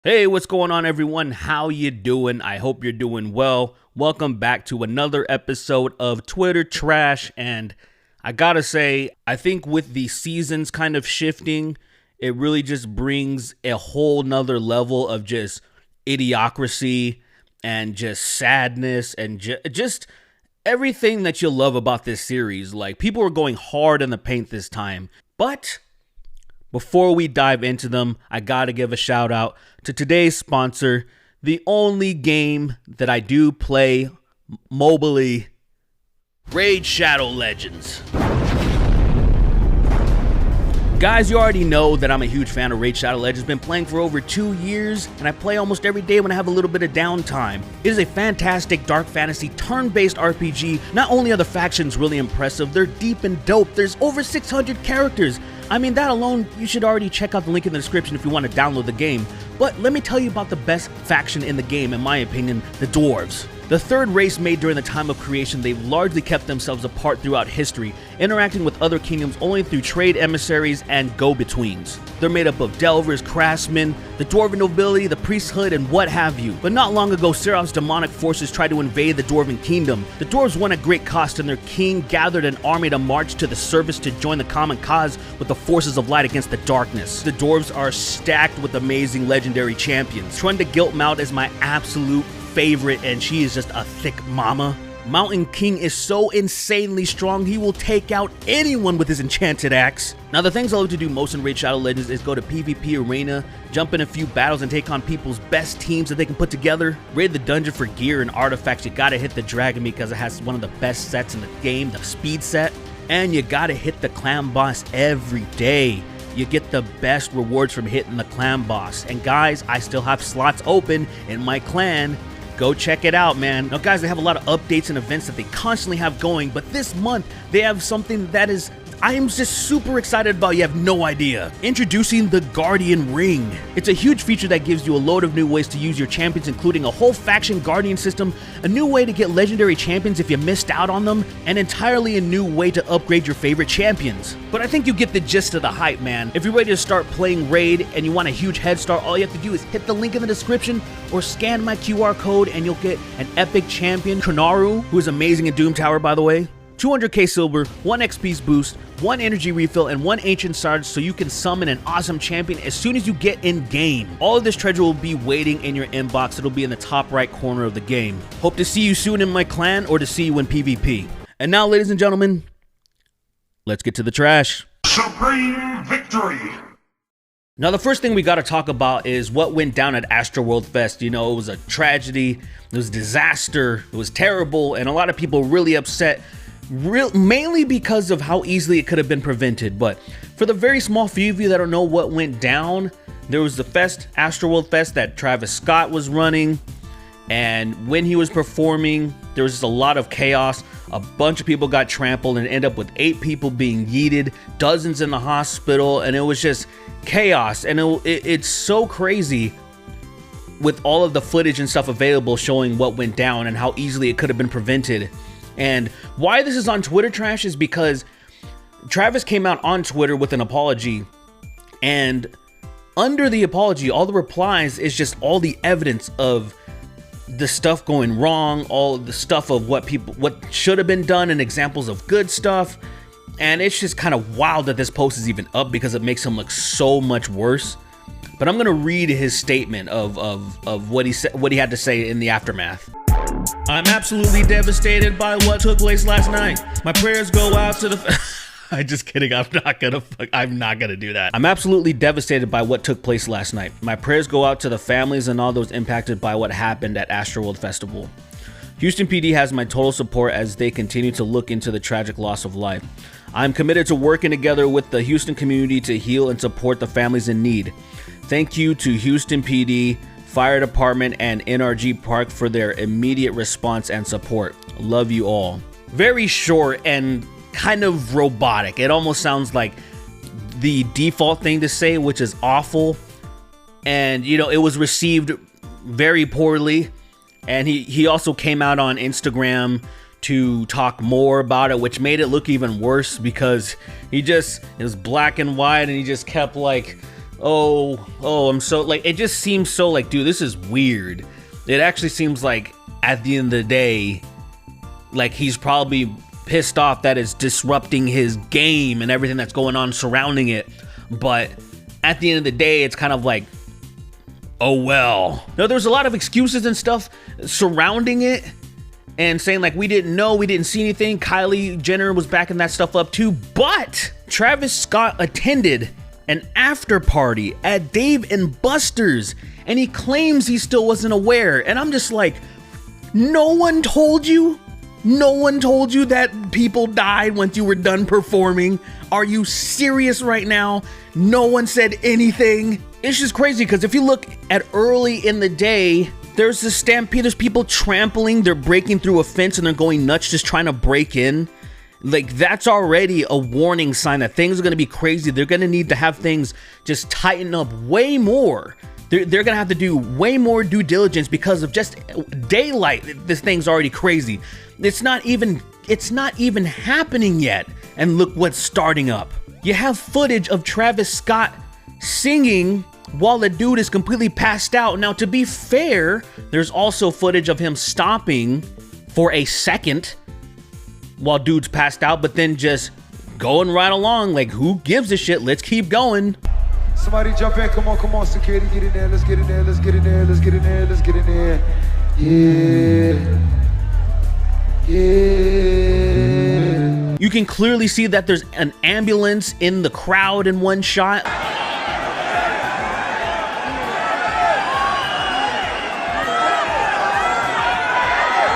Hey, what's going on, everyone? How you doing? I hope you're doing well. Welcome back to another episode of Twitter Trash. And I gotta say, I think with the seasons kind of shifting, it really just brings a whole nother level of just idiocracy and just sadness and just everything that you love about this series. Like, people are going hard in the paint this time. But before we dive into them, I gotta give a shout out to today's sponsor, the only game that I do play mobilely, Raid Shadow Legends. Guys, you already know that I'm a huge fan of Raid Shadow Legends. Been playing for over 2 years, and I play almost every day when I have a little bit of downtime. It is a fantastic dark fantasy turn-based RPG. Not only are the factions really impressive, they're deep and dope. There's over 600 characters. I mean, that alone, you should already check out the link in the description if you want to download the game. But let me tell you about the best faction in the game, in my opinion, the Dwarves. The third race made during the time of creation, they've largely kept themselves apart throughout history, interacting with other kingdoms only through trade emissaries and go-betweens. They're made up of delvers, craftsmen, the dwarven nobility, the priesthood, and what have you. But not long ago, Seraph's demonic forces tried to invade the dwarven kingdom. The dwarves won at great cost, and their king gathered an army to march to the surface to join the common cause with the forces of light against the darkness. The dwarves are stacked with amazing legendary champions. Trunda Guiltmount is my absolute favorite, and she is just a thick mama. Mountain King is so insanely strong, he will take out anyone with his enchanted axe. Now, the things I love to do most in Raid Shadow Legends is go to PvP Arena, jump in a few battles and take on people's best teams that they can put together. Raid the dungeon for gear and artifacts. You gotta hit the dragon because it has one of the best sets in the game, the speed set. And you gotta hit the clan boss every day. You get the best rewards from hitting the clan boss. And guys, I still have slots open in my clan. Go check it out, man. Now, guys, they have a lot of updates and events that they constantly have going, but this month, they have something that I am just super excited about. You have no idea. Introducing the Guardian Ring. It's a huge feature that gives you a load of new ways to use your champions, including a whole faction guardian system, a new way to get legendary champions if you missed out on them, and entirely a new way to upgrade your favorite champions. But I think you get the gist of the hype, man. If you're ready to start playing Raid and you want a huge head start, all you have to do is hit the link in the description or scan my QR code and you'll get an epic champion, Kronaru, who is amazing in Doom Tower, by the way. 200k silver, 1 XP boost, 1 energy refill, and 1 ancient shard so you can summon an awesome champion as soon as you get in game. All of this treasure will be waiting in your inbox. It'll be in the top right corner of the game. Hope to see you soon in my clan or to see you in PvP. And now, ladies and gentlemen, let's get to the trash. Supreme victory! Now, the first thing we got to talk about is what went down at Astroworld Fest. You know, it was a tragedy, it was a disaster, it was terrible, and a lot of people really upset. Mainly because of how easily it could have been prevented. But for the very small few of you that don't know what went down, there was the fest, Astroworld Fest, that Travis Scott was running, and when he was performing, there was just a lot of chaos. A bunch of people got trampled and ended up with 8 people being yeeted, dozens in the hospital, and it was just chaos. And it's so crazy with all of the footage and stuff available showing what went down and how easily it could have been prevented. And why this is on Twitter Trash is because Travis came out on Twitter with an apology, and under the apology, all the replies is just all the evidence of the stuff going wrong, all the stuff of what should have been done, and examples of good stuff. And it's just kind of wild that this post is even up because it makes him look so much worse. But I'm gonna read his statement of what he said, what he had to say in the aftermath. I'm absolutely devastated by what took place last night. My prayers go out to the... I'm just kidding. I'm not gonna do that. I'm absolutely devastated by what took place last night. My prayers go out to the families and all those impacted by what happened at Astroworld Festival. Houston PD has my total support as they continue to look into the tragic loss of life. I'm committed to working together with the Houston community to heal and support the families in need. Thank you to Houston PD, Fire Department, and NRG Park for their immediate response and support. Love you all. Very short and kind of robotic. It almost sounds like the default thing to say, which is awful. And, you know, it was received very poorly. And he also came out on Instagram to talk more about it, which made it look even worse because it was black and white, and he just kept like I'm so like, it just seems so like, dude, this is weird. It actually seems like at the end of the day, like he's probably pissed off that it's disrupting his game and everything that's going on surrounding it. But at the end of the day, it's kind of like, oh well. No, there's a lot of excuses and stuff surrounding it and saying like, we didn't know, we didn't see anything. Kylie Jenner was backing that stuff up too. But Travis Scott attended an after party at Dave and Buster's and he claims he still wasn't aware. And I'm just like, no one told you? No one told you that people died once you were done performing? Are you serious right now? No one said anything? It's just crazy because if you look at early in the day, there's this stampede, there's people trampling, they're breaking through a fence and they're going nuts just trying to break in. Like, that's already a warning sign that things are going to be crazy. They're going to need to have things just tighten up way more. They're going to have to do way more due diligence because of just daylight. This thing's already crazy. It's not even happening yet. And look what's starting up. You have footage of Travis Scott singing while the dude is completely passed out. Now, to be fair, there's also footage of him stopping for a second while dude's passed out, but then just going right along. Like, who gives a shit? Let's keep going. Somebody jump in, come on, security, get in there, let's get in there, let's get in there, let's get in there, let's get in there. Yeah. You can clearly see that there's an ambulance in the crowd in one shot.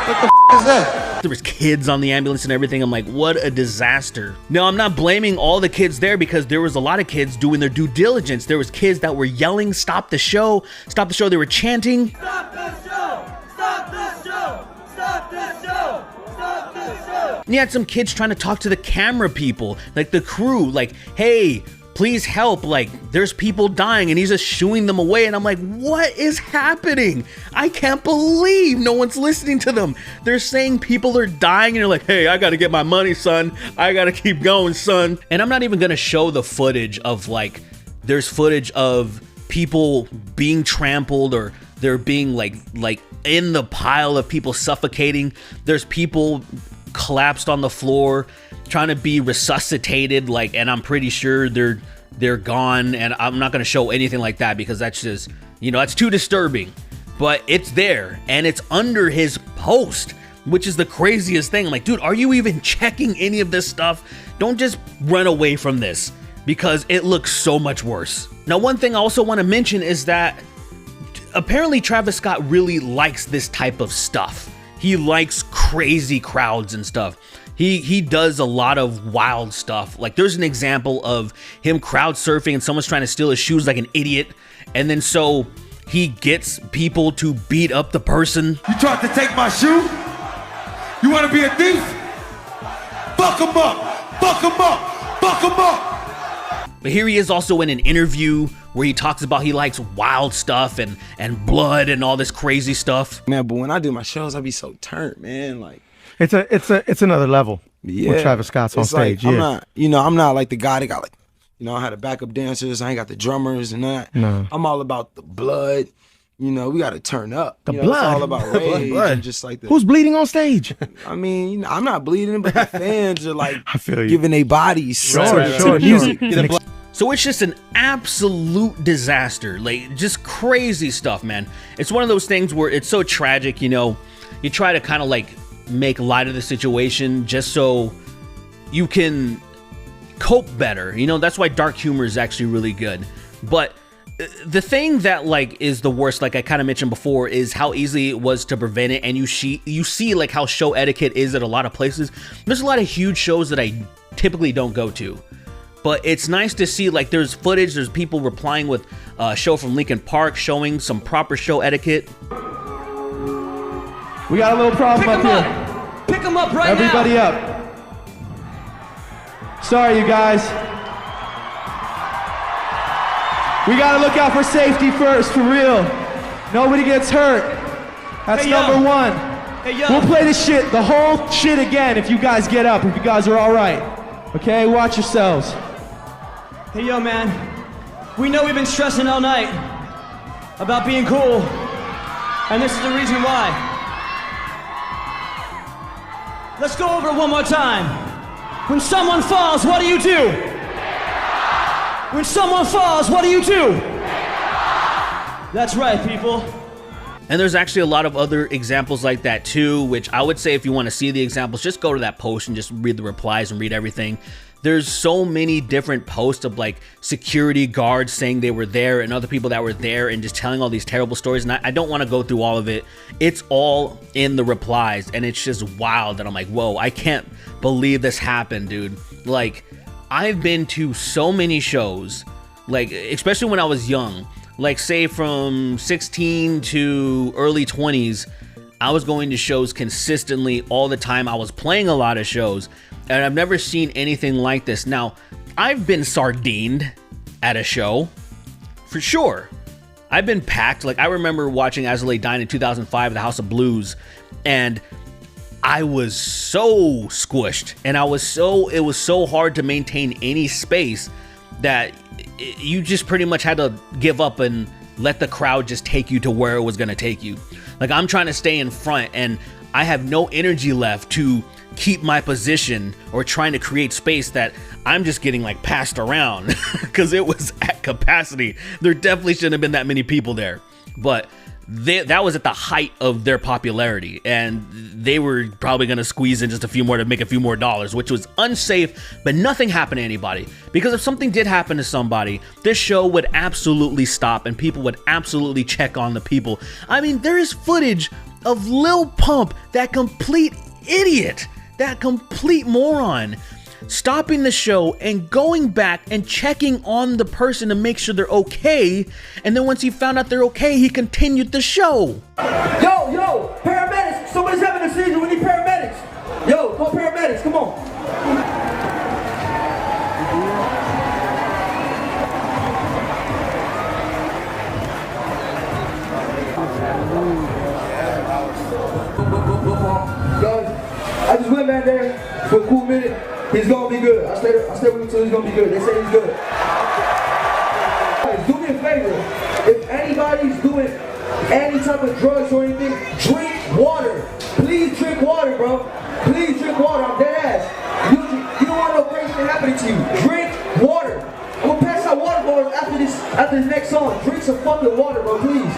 What the is that? There was kids on the ambulance and everything. I'm like, what a disaster. No, I'm not blaming all the kids there because there was a lot of kids doing their due diligence. There was kids that were yelling, stop the show, stop the show. They were chanting. Stop the show! Stop the show! Stop the show! Stop the show! And you had some kids trying to talk to the camera people, like the crew, like, hey, please help, like, there's people dying, and he's just shooing them away, and I'm like, what is happening? I can't believe no one's listening to them. They're saying people are dying, and you're like, hey, I gotta get my money, son. I gotta keep going, son. And I'm not even gonna show the footage of, like, there's footage of people being trampled, or they're being, like in the pile of people suffocating. There's people collapsed on the floor trying to be resuscitated, like, and I'm pretty sure they're gone, and I'm not going to show anything like that because that's just, you know, that's too disturbing. But it's there and it's under his post, which is the craziest thing. I'm like, dude, are you even checking any of this stuff? Don't just run away from this because it looks so much worse. Now, one thing I also want to mention is that apparently Travis Scott really likes this type of stuff. He likes crazy crowds and stuff. He does a lot of wild stuff. Like, there's an example of him crowd surfing and someone's trying to steal his shoes like an idiot. And then so he gets people to beat up the person. You tried to take my shoe? You want to be a thief? Fuck him up! Fuck him up! Fuck him up! But here he is also in an interview where he talks about he likes wild stuff and blood and all this crazy stuff. Man, but when I do my shows, I be so turned, man. Like, it's another level. Yeah, when Travis Scott's on stage. Like, yeah. I'm not like the guy that got, like, you know, I had the backup dancers. I ain't got the drummers and that. No. I'm all about the blood. You know, we got to turn up. The you blood. Know, it's all about rage blood. and just like the. Who's bleeding on stage? I mean, you know, I'm not bleeding, but the fans are like I feel you. giving their bodies Sure. to the music. So it's just an absolute disaster, like just crazy stuff, man. It's one of those things where it's so tragic, you know, you try to kind of like make light of the situation just so you can cope better. You know, that's why dark humor is actually really good. But the thing that like is the worst, like I kind of mentioned before, is how easy it was to prevent it. And you see like how show etiquette is at a lot of places. There's a lot of huge shows that I typically don't go to. But it's nice to see, like, there's footage, there's people replying with a show from Lincoln Park showing some proper show etiquette. We got a little problem up here. Pick him up right Everybody now. up. Sorry, you guys. We gotta look out for safety first, for real. Nobody gets hurt. That's Hey, number one. Hey, yo. We'll play this shit, the whole shit again if you guys get up, if you guys are all right. Okay, watch yourselves. Hey, yo, man. We know we've been stressing all night about being cool, and this is the reason why. Let's go over it one more time. When someone falls, what do you do? When someone falls, what do you do? That's right, people. And there's actually a lot of other examples like that too, which I would say if you want to see the examples, just go to that post and just read the replies and read everything. There's so many different posts of like security guards saying they were there and other people that were there and just telling all these terrible stories. And I don't want to go through all of it. It's all in the replies and it's just wild that I'm like, whoa, I can't believe this happened, dude. Like, I've been to so many shows, like, especially when I was young, like say from 16 to early 20s, I was going to shows consistently all the time. I was playing a lot of shows. And I've never seen anything like this. Now, I've been sardined at a show, for sure. I've been packed. Like, I remember watching As I Lay Dying in 2005 at the House of Blues, and I was so squished, and it was so hard to maintain any space that you just pretty much had to give up and let the crowd just take you to where it was going to take you. Like, I'm trying to stay in front, and I have no energy left to keep my position or trying to create space that I'm just getting like passed around because it was at capacity. There definitely shouldn't have been that many people there, but that was at the height of their popularity, and they were probably going to squeeze in just a few more to make a few more dollars, which was unsafe. But nothing happened to anybody, because if something did happen to somebody, this show would absolutely stop and people would absolutely check on the people. I mean, there is footage of Lil Pump, that complete idiot, that complete moron, stopping the show and going back and checking on the person to make sure they're okay. And then once he found out they're okay, he continued the show. Yo, paramedics, somebody's having a seizure, we need paramedics. Yo, call paramedics, come on. I just went back there for a cool minute. He's gonna be good. I stay with him until he's gonna be good. They say he's good. Guys, do me a favor. If anybody's doing any type of drugs or anything, drink water. Please drink water, bro. Please drink water. I'm dead ass. You don't want no crazy thing happening to you. Drink water. I'm gonna pass out water bottles after this next song. Drink some fucking water, bro, please.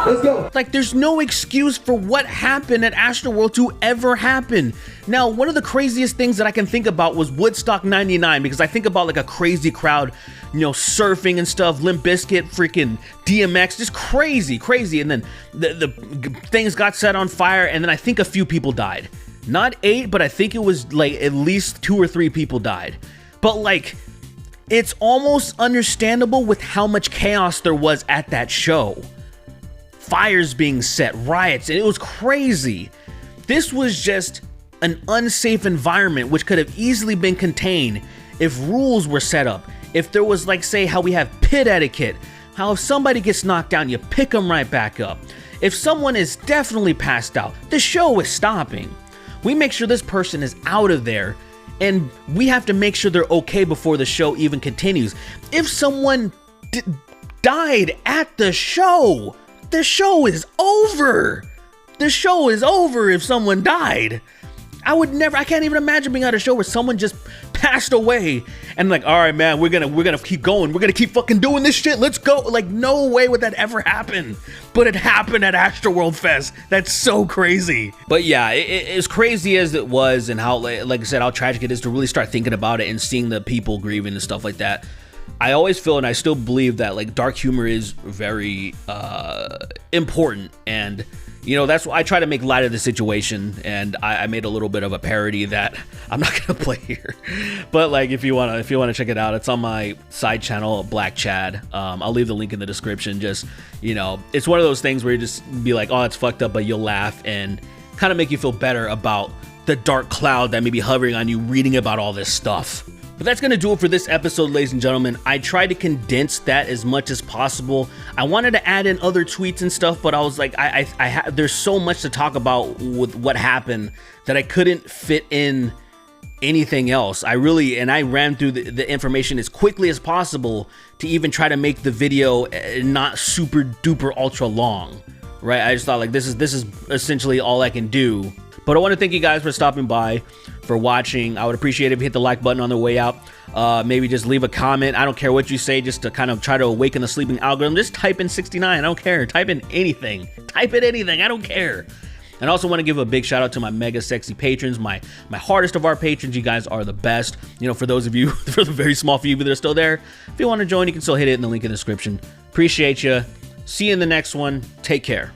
Let's go. Like, there's no excuse for what happened at Astroworld to ever happen. Now, one of the craziest things that I can think about was Woodstock 99, because I think about like a crazy crowd, you know, surfing and stuff, Limp Bizkit, freaking DMX, just crazy. And then the things got set on fire, and then I think a few people died. Not 8, but I think it was like at least 2 or 3 people died. But like, it's almost understandable with how much chaos there was at that show. Fires being set, riots, and it was crazy. This was just an unsafe environment which could have easily been contained if rules were set up. If there was, like, say how we have pit etiquette, how if somebody gets knocked down, you pick them right back up. If someone is definitely passed out, the show is stopping. We make sure this person is out of there, and we have to make sure they're okay before the show even continues. If someone died at the show is over. The show is over if someone died. I can't even imagine being at a show where someone just passed away and like, all right, man, we're gonna keep going. We're gonna keep fucking doing this shit. Let's go. Like, no way would that ever happen. But it happened at Astroworld Fest. That's so crazy. But yeah, as crazy as it was, and how, like I said, how tragic it is to really start thinking about it and seeing the people grieving and stuff like that. I always feel, and I still believe, that like dark humor is very important, and you know, that's why I try to make light of the situation. And I made a little bit of a parody that I'm not gonna play here, but like if you wanna check it out, it's on my side channel, Black Chad. I'll leave the link in the description. Just, you know, it's one of those things where you just be like, oh, it's fucked up, but you'll laugh and kind of make you feel better about the dark cloud that may be hovering on you reading about all this stuff. But that's going to do it for this episode, ladies and gentlemen. I tried to condense that as much as possible. I wanted to add in other tweets and stuff, but I was like, there's so much to talk about with what happened that I couldn't fit in anything else. I ran through the information as quickly as possible to even try to make the video not super duper ultra long, right? I just thought like this is essentially all I can do. But I want to thank you guys for stopping by, for watching. I would appreciate it if you hit the like button on the way out. Maybe just leave a comment. I don't care what you say, just to kind of try to awaken the sleeping algorithm. Just type in 69. I don't care. Type in anything. Type in anything. I don't care. And I also want to give a big shout out to my mega sexy patrons, my hardest of our patrons. You guys are the best. You know, for those of you, for the very small few of you that are still there, if you want to join, you can still hit it in the link in the description. Appreciate you. See you in the next one. Take care.